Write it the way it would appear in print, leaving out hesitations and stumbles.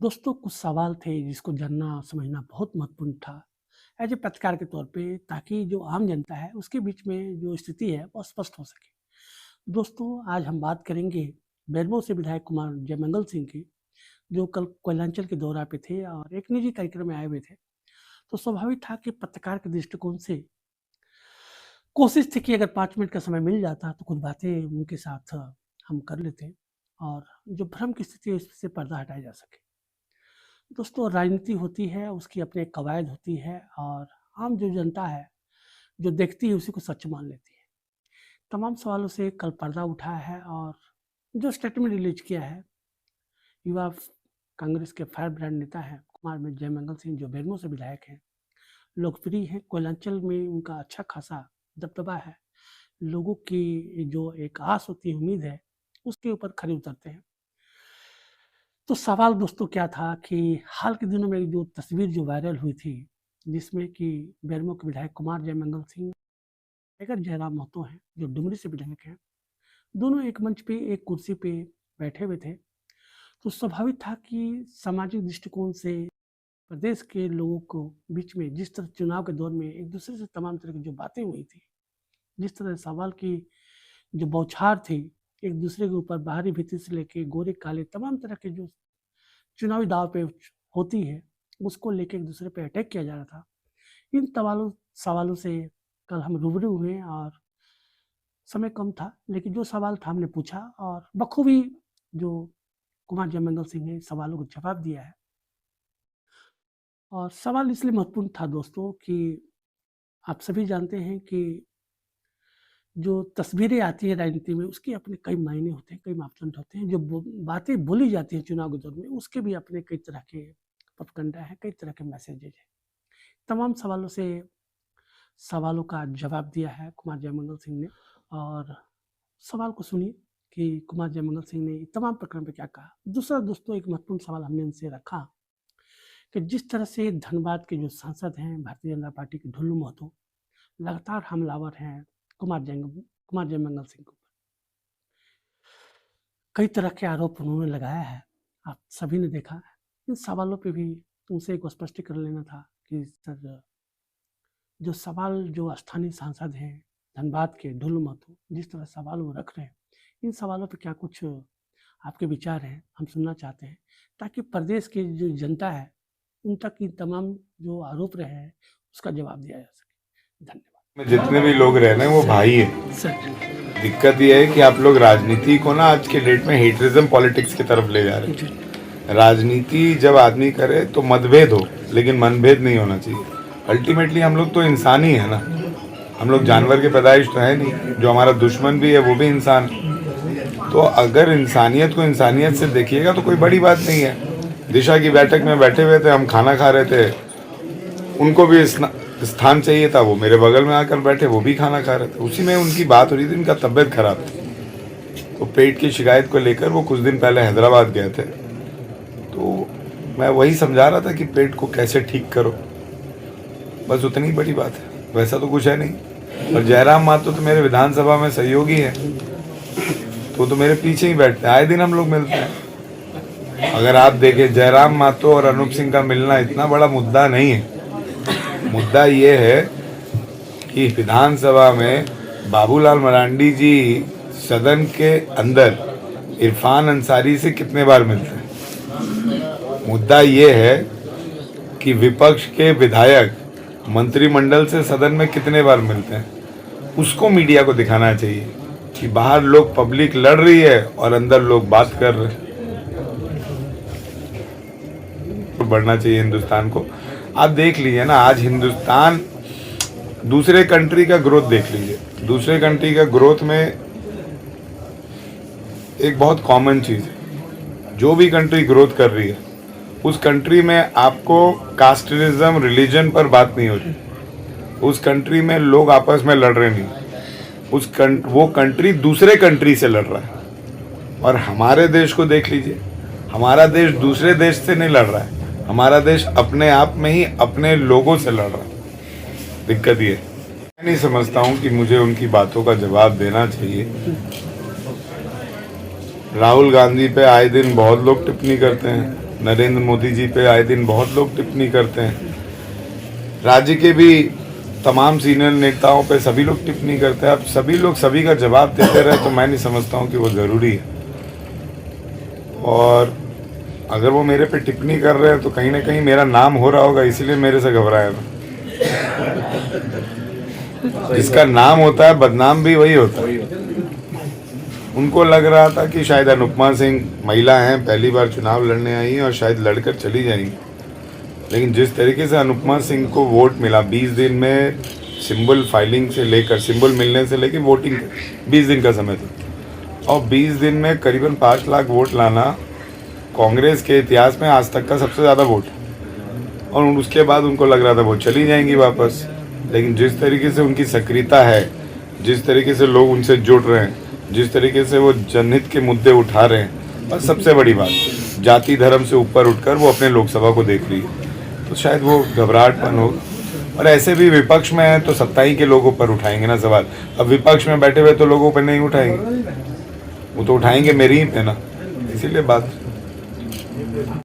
दोस्तों कुछ सवाल थे जिसको जानना समझना बहुत महत्वपूर्ण था एज ए पत्रकार के तौर पे, ताकि जो आम जनता है उसके बीच में जो स्थिति है वो स्पष्ट हो सके। दोस्तों आज हम बात करेंगे बेरमो से विधायक कुमार जयमंगल सिंह की, जो कल कोयलांचल के दौरा पे थे और एक निजी कार्यक्रम में आए हुए थे। तो स्वाभाविक था कि पत्रकार के दृष्टिकोण से कोशिश थी कि अगर 5 मिनट का समय मिल जाता तो कुछ बातें उनके साथ हम कर लेते और जो भ्रम की स्थिति है इससे पर्दा हटाया जा सके। दोस्तों राजनीति होती है, उसकी अपनी एक कवायद होती है और आम जो जनता है, जो देखती है उसी को सच मान लेती है। तमाम सवालों से कल पर्दा उठा है और जो स्टेटमेंट रिलीज किया है, युवा कांग्रेस के फायर ब्रांड नेता हैं कुमार में जयमंगल सिंह, जो बेरमो से विधायक हैं, लोकप्रिय हैं, कोयलांचल में उनका अच्छा खासा दबदबा है। लोगों की जो एक आस होती है, उम्मीद है, उसके ऊपर खरे उतरते हैं। तो सवाल दोस्तों क्या था कि हाल के दिनों में जो तस्वीर जो वायरल हुई थी, जिसमें कि बेरमो के विधायक कुमार जयमंगल सिंह टाइगर जयराम महतो हैं, जो डुमरी से विधायक हैं, दोनों एक मंच पे एक कुर्सी पे बैठे हुए थे। तो स्वाभाविक था कि सामाजिक दृष्टिकोण से प्रदेश के लोगों को बीच में जिस तरह चुनाव के दौर में एक दूसरे से तमाम तरह की जो बातें हुई थी, जिस तरह सवाल की जो बौछार थी, एक दूसरे के ऊपर बाहरी भीति से लेके गोरे काले तमाम तरह के जो चुनावी दाव पे होती है, उसको लेके एक दूसरे पे अटैक किया जा रहा था। इन सवालों से कल हम रूबरू हुए और समय कम था, लेकिन जो सवाल था हमने पूछा और बखूबी जो कुमार जयमंगल सिंह ने सवालों को जवाब दिया है। और सवाल इसलिए महत्वपूर्ण था दोस्तों कि आप सभी जानते हैं कि जो तस्वीरें आती हैं राजनीति में, उसके अपने कई मायने होते हैं, कई मापदंड होते हैं। जो बातें बोली जाती हैं चुनाव के दौर में, उसके भी अपने कई तरह के प्रोपेगेंडा है, कई तरह के मैसेजेज हैं। तमाम सवालों का जवाब दिया है कुमार जयमंगल सिंह ने। और सवाल को सुनिए कि कुमार जयमंगल सिंह ने तमाम प्रकरण पे क्या कहा। दूसरा दोस्तों एक महत्वपूर्ण सवाल हमने उनसे रखा कि जिस तरह से धनबाद के जो सांसद हैं भारतीय जनता पार्टी के ढुल्लू महतो लगातार हमलावर हैं कुमार जयमंगल सिंह को, कई तरह के आरोप उन्होंने लगाया है, आप सभी ने देखा है। इन सवालों पे भी उनसे एक स्पष्टीकरण लेना था कि सर, जो सवाल जो स्थानीय सांसद हैं धनबाद के ढुल्लू महतो, जिस तरह सवाल वो रख रहे हैं, इन सवालों पे क्या कुछ आपके विचार हैं, हम सुनना चाहते हैं, ताकि प्रदेश की जो जनता है उन तक इन तमाम जो आरोप रहे हैं उसका जवाब दिया जा सके। धन्यवाद। जितने भी लोग रह रहे हैं वो भाई है सर, दिक्कत ये है कि आप लोग राजनीति को ना आज के डेट में हेटरिज्म पॉलिटिक्स की तरफ ले जा रहे हैं। राजनीति जब आदमी करे तो मतभेद हो, लेकिन मनभेद नहीं होना चाहिए। अल्टीमेटली हम लोग तो इंसान ही है ना, हम लोग जानवर के पैदाइश तो है नहीं। जो हमारा दुश्मन भी है वो भी इंसान है। तो अगर इंसानियत को इंसानियत से देखिएगा तो कोई बड़ी बात नहीं है। दिशा की बैठक में बैठे हुए थे, हम खाना खा रहे थे, उनको भी स्थान चाहिए था, वो मेरे बगल में आकर बैठे, वो भी खाना खा रहे थे। उसी में उनकी बात हो रही थी, उनका तबीयत खराब थी, तो पेट की शिकायत को लेकर वो कुछ दिन पहले हैदराबाद गए थे। तो मैं वही समझा रहा था कि पेट को कैसे ठीक करो, बस उतनी बड़ी बात है, वैसा तो कुछ है नहीं। और जयराम महतो तो मेरे विधानसभा में सहयोगी है, तो मेरे पीछे ही बैठते हैं, आए दिन हम लोग मिलते हैं। अगर आप देखें, जयराम महतो और अनूप सिंह का मिलना इतना बड़ा मुद्दा नहीं है। मुद्दा ये है कि विधानसभा में बाबूलाल मरांडी जी सदन के अंदर इरफान अंसारी से कितने बार मिलते हैं। मुद्दा ये है कि विपक्ष के विधायक मंत्रिमंडल से सदन में कितने बार मिलते हैं। उसको मीडिया को दिखाना चाहिए कि बाहर लोग पब्लिक लड़ रही है और अंदर लोग बात कर रहे हैं। बढ़ना चाहिए हिंदुस्तान को। आप देख लीजिए ना, आज हिंदुस्तान दूसरे कंट्री का ग्रोथ देख लीजिए। दूसरे कंट्री का ग्रोथ में एक बहुत कॉमन चीज़ है, जो भी कंट्री ग्रोथ कर रही है उस कंट्री में आपको कास्टिज्म रिलीजन पर बात नहीं हो रही। उस कंट्री में लोग आपस में लड़ रहे नहीं, वो कंट्री दूसरे कंट्री से लड़ रहा है। और हमारे देश को देख लीजिए, हमारा देश दूसरे देश से नहीं लड़ रहा है, हमारा देश अपने आप में ही अपने लोगों से लड़ रहा है। दिक्कत ये, मैं नहीं समझता हूँ कि मुझे उनकी बातों का जवाब देना चाहिए। राहुल गांधी पे आए दिन बहुत लोग टिप्पणी करते हैं, नरेंद्र मोदी जी पे आए दिन बहुत लोग टिप्पणी करते हैं, राज्य के भी तमाम सीनियर नेताओं पे सभी लोग टिप्पणी करते हैं। अब सभी लोग सभी का जवाब देते रहे तो मैं नहीं समझता हूँ कि वो ज़रूरी है। और अगर वो मेरे पे टिप्पणी कर रहे हैं तो कहीं ना कहीं मेरा नाम हो रहा होगा, इसीलिए मेरे से घबराया था। जिसका नाम होता है बदनाम भी वही होता है। उनको लग रहा था कि शायद अनुपमा सिंह महिला हैं, पहली बार चुनाव लड़ने आई हैं और शायद लड़कर चली जाएंगी, लेकिन जिस तरीके से अनुपमा सिंह को वोट मिला 20 दिन में, सिंबल फाइलिंग से लेकर, सिंबल मिलने से लेकर वोटिंग 20 दिन का समय था, और 20 दिन में करीबन 5 लाख वोट लाना कांग्रेस के इतिहास में आज तक का सबसे ज़्यादा वोट। और उसके बाद उनको लग रहा था वो चली जाएंगी वापस, लेकिन जिस तरीके से उनकी सक्रियता है, जिस तरीके से लोग उनसे जुड़ रहे हैं, जिस तरीके से वो जनहित के मुद्दे उठा रहे हैं, और सबसे बड़ी बात, जाति धर्म से ऊपर उठकर वो अपने लोकसभा को देख रही है, तो शायद वो घबराहटपन होगा। और ऐसे भी विपक्ष में है तो सत्ताई के लोगों पर उठाएंगे ना सवाल। अब विपक्ष में बैठे हुए तो लोगों पर नहीं उठाएंगे, वो तो उठाएंगे मेरी ही पे ना, इसीलिए बात।